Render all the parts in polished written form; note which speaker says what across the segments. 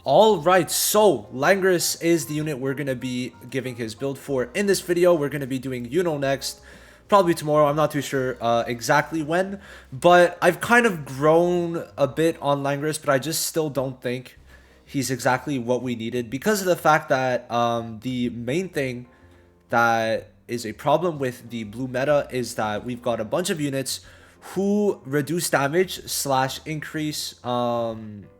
Speaker 1: All right, so Langris is the unit we're going to be giving his build for. In this video, we're going to be doing next, probably tomorrow. I'm not too sure exactly when, but I've kind of grown a bit on Langris, but I just still don't think he's exactly what we needed because of the fact that the main thing that is a problem with the blue meta is that we've got a bunch of units who reduce damage slash increase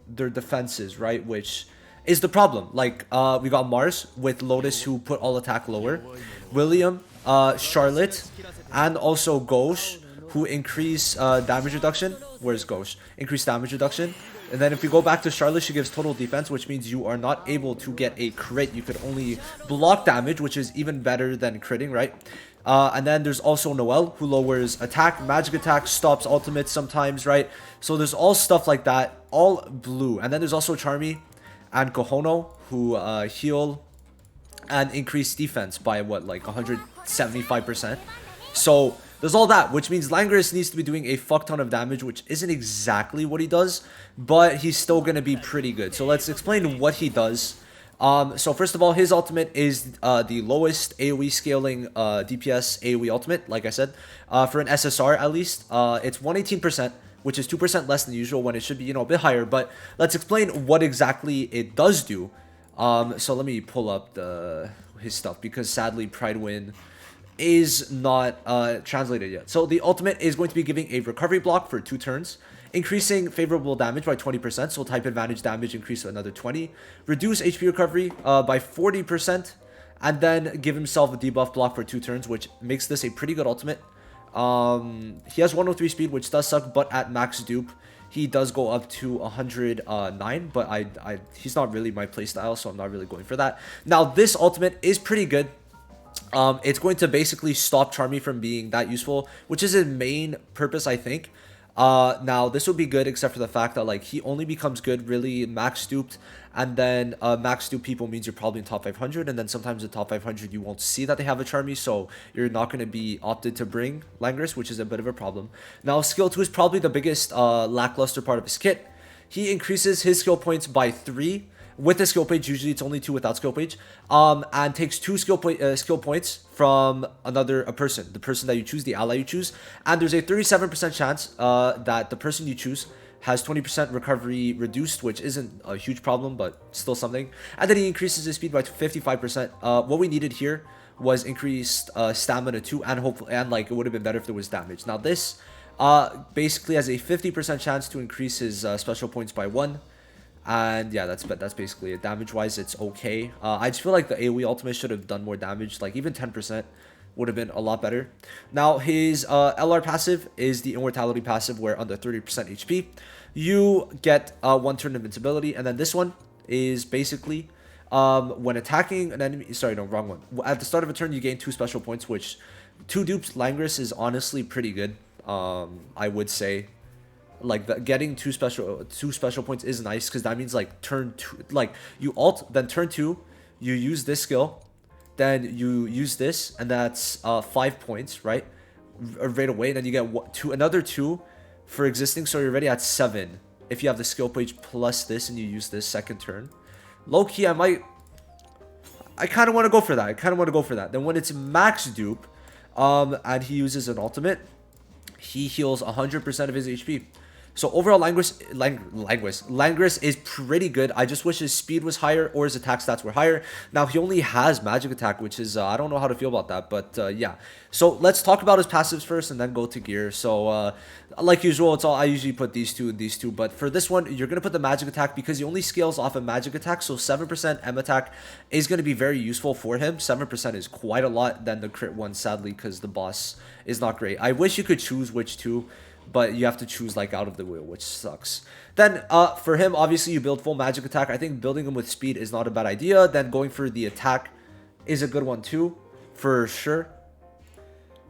Speaker 1: their defenses, right? Which is the problem. Like we got Mars with Lotus who put all attack lower, William, Charlotte, and also Ghosh who increase damage reduction. Where's Ghosh? Increase damage reduction. And then if we go back to Charlotte, she gives total defense, which means you are not able to get a crit. You could only block damage, which is even better than critting, right? And then there's also Noelle, who lowers attack, magic attack, stops ultimates sometimes, right? So there's all stuff like that, all blue. And then there's also Charmy and Kohono, who heal and increase defense by, what, like 175%. So there's all that, which means Langris needs to be doing a fuck ton of damage, which isn't exactly what he does, but he's still going to be pretty good. So let's explain what he does. So first of all, his ultimate is the lowest AoE scaling DPS AoE ultimate, like I said, for an SSR at least. It's 118%, which is 2% less than usual when it should be, you know, a bit higher. But let's explain what exactly it does do. So let me pull up his stuff because sadly Pride Win is not translated yet. So the ultimate is going to be giving a recovery block for 2 turns, increasing favorable damage by 20%, so type advantage damage increase another 20, reduce HP recovery by 40%, and then give himself a debuff block for 2 turns, which makes this a pretty good ultimate. He has 103 speed, which does suck, but at max dupe, he does go up to 109, but he's not really my playstyle, so I'm not really going for that. Now, this ultimate is pretty good. It's going to basically stop Charmy from being that useful, which is his main purpose, I think. Now this would be good except for the fact that like he only becomes good really max duped, and then max dupe people means you're probably in top 500, and then sometimes in top 500 you won't see that they have a Charmy, so you're not going to be opted to bring Langris, which is a bit of a problem. Now skill 2 is probably the biggest lackluster part of his kit. He increases his skill points by 3 with the skill page. Usually it's only 2 without skill page, and takes 2 skill points from a person, the person that you choose, the ally you choose, and there's a 37% chance that the person you choose has 20% recovery reduced, which isn't a huge problem, but still something. And then he increases his speed by 55%. What we needed here was increased stamina too, and hopefully, and like it would have been better if there was damage. Now this basically has a 50% chance to increase his special points by 1. And yeah, that's basically it. Damage wise, it's okay. I just feel like the AoE ultimate should have done more damage. Like even 10% would have been a lot better. Now his LR passive is the immortality passive, where under 30% HP you get 1 turn invincibility. And then this one is basically when attacking an enemy, sorry, no, wrong one. At the start of a turn you gain 2 special points, which 2 dupes Langris is honestly pretty good. I would say like getting two special points is nice, because that means like turn 2, like you ult, then turn 2 you use this skill, then you use this, and that's 5 points right away. Then you get another 2 for existing, so you're already at 7 if you have the skill page plus this and you use this second turn. Low key, I kind of want to go for that. Then when it's max dupe and he uses an ultimate, he heals 100% of his HP. So overall, Langris is pretty good. I just wish his speed was higher or his attack stats were higher. Now, he only has magic attack, which is, I don't know how to feel about that, but yeah. So let's talk about his passives first and then go to gear. So like usual, it's all, I usually put these two and these two, but for this one, you're going to put the magic attack because he only scales off of magic attack. So 7% M attack is going to be very useful for him. 7% is quite a lot than the crit one, sadly, because the boss is not great. I wish you could choose which two, but you have to choose like out of the wheel, which sucks. Then for him, obviously you build full magic attack. I think building him with speed is not a bad idea. Then going for the attack is a good one too, for sure.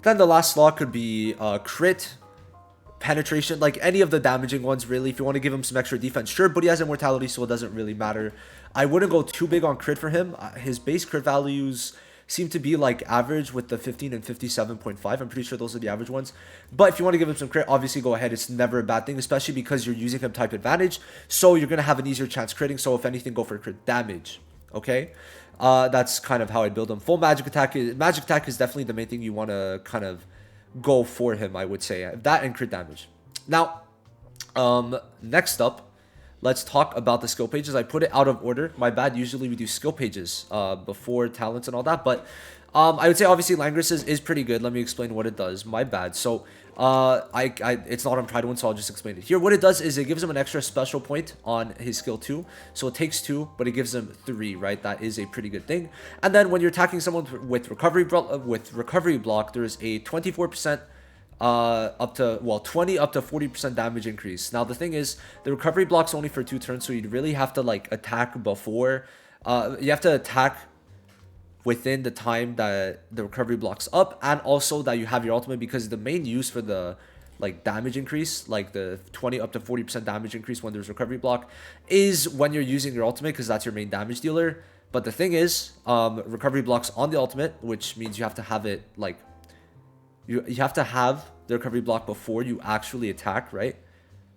Speaker 1: Then the last slot could be crit, penetration, like any of the damaging ones really. If you want to give him some extra defense, sure, but he has immortality, so it doesn't really matter. I wouldn't go too big on crit for him. His base crit values seem to be like average with the 15 and 57.5. I'm pretty sure those are the average ones. But if you want to give him some crit, obviously go ahead. It's never a bad thing, especially because you're using him type advantage. So you're going to have an easier chance critting. So if anything, go for crit damage. Okay? That's kind of how I build him. Full magic attack is definitely the main thing you want to kind of go for him, I would say. That and crit damage. Now, next up, let's talk about the skill pages. I put it out of order. My bad. Usually we do skill pages before talents and all that. But I would say obviously Langris is pretty good. Let me explain what it does. My bad. So it's not on Pride 1, so I'll just explain it. Here, what it does is it gives him an extra special point on his skill 2. So it takes 2, but it gives him 3, right? That is a pretty good thing. And then when you're attacking someone with recovery block, there's a 24% up to 20 up to 40% damage increase. Now the thing is, the recovery block's only for 2 turns, so you'd really have to like attack before you have to attack within the time that the recovery block's up, and also that you have your ultimate, because the main use for the like damage increase, like the 20 up to 40% damage increase when there's recovery block, is when you're using your ultimate, because that's your main damage dealer. But the thing is, recovery blocks on the ultimate, which means you have to have it like you have to have the recovery block before you actually attack, right?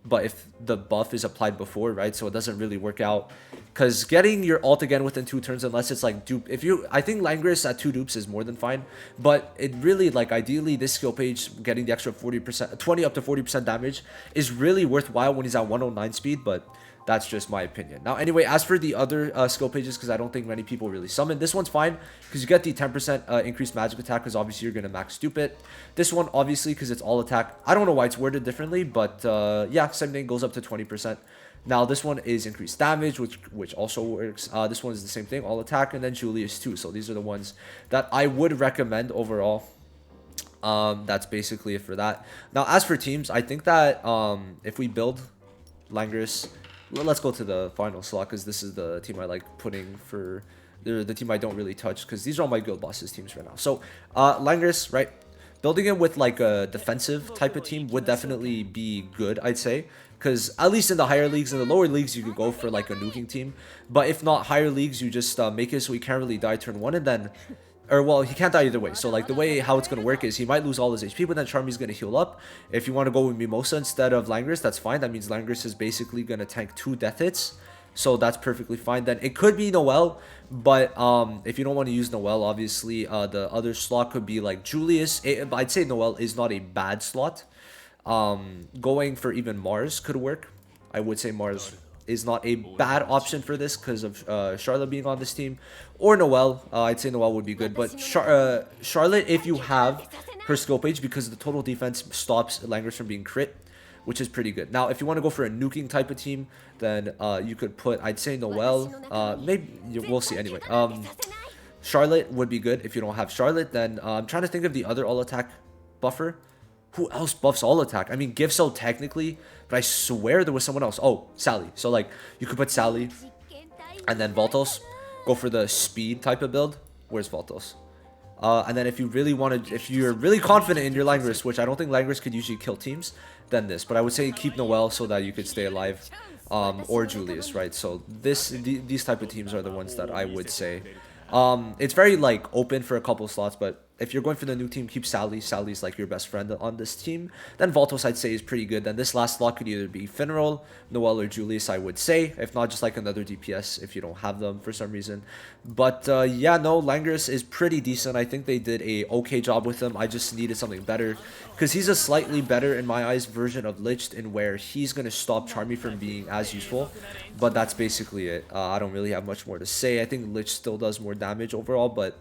Speaker 1: But if the buff is applied before, right, so it doesn't really work out, because getting your ult again within 2 turns, unless it's like dupe, I think Langris at 2 dupes is more than fine, but it really, like, ideally this skill page, getting the extra 40%, 20 up to 40% damage is really worthwhile when he's at 109 speed, but that's just my opinion. Now, anyway, as for the other skill pages, because I don't think many people really summon, this one's fine because you get the 10% increased magic attack, because obviously you're going to max dupe it. This one, obviously, because it's all attack. I don't know why it's worded differently, but yeah, same thing, goes up to 20%. Now, this one is increased damage, which also works. This one is the same thing, all attack, and then Julius too. So these are the ones that I would recommend overall. That's basically it for that. Now, as for teams, I think that if we build Langris, let's go to the final slot, because this is the team I like putting for the team I don't really touch, because these are all my guild bosses teams right now. So Langris, right, building it with like a defensive type of team would definitely be good, I'd say, because at least in the higher leagues, in the lower leagues, you could go for like a nuking team, but if not higher leagues, you just make it so he can't really die turn 1, and then well, he can't die either way. So like the way how it's going to work is he might lose all his HP, but then Charmy's going to heal up. If you want to go with Mimosa instead of Langris, that's fine. That means Langris is basically going to tank 2 death hits. So that's perfectly fine. Then it could be Noel, but if you don't want to use Noel, obviously the other slot could be like Julius. I'd say Noel is not a bad slot. Going for even Mars could work. I would say Mars is not a bad option for this because of Charlotte being on this team, or Noelle. I'd say Noelle would be good, but Charlotte, if you have her skill page, because the total defense stops Langris from being crit, which is pretty good. Now, if you want to go for a nuking type of team, then you could put, I'd say Noelle. Maybe we'll see anyway. Charlotte would be good. If you don't have Charlotte, then I'm trying to think of the other all attack buffer. Who else buffs all attack? I mean, Gifso technically, but I swear there was someone else. Oh, Sally. So like you could put Sally and then Voltos. Go for the speed type of build. Where's Voltos? And then if you really want to, if you're really confident in your Langris, which I don't think Langris could usually kill teams, then this. But I would say keep Noelle so that you could stay alive, or Julius, right? So these type of teams are the ones that I would say. It's very like open for a couple slots, but if you're going for the new team, keep Sally. Sally's like your best friend on this team. Then Voltos, I'd say, is pretty good. Then this last slot could either be Finral, Noelle, or Julius, I would say. If not, just like another DPS if you don't have them for some reason. But yeah, no, Langris is pretty decent. I think they did a okay job with him. I just needed something better, because he's a slightly better, in my eyes, version of Lich, in where he's going to stop Charmy from being as useful. But that's basically it. I don't really have much more to say. I think Lich still does more damage overall, but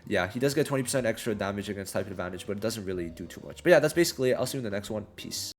Speaker 1: yeah, he does get 20% extra damage against type advantage, but it doesn't really do too much. But yeah, that's basically it. I'll see you in the next one. Peace.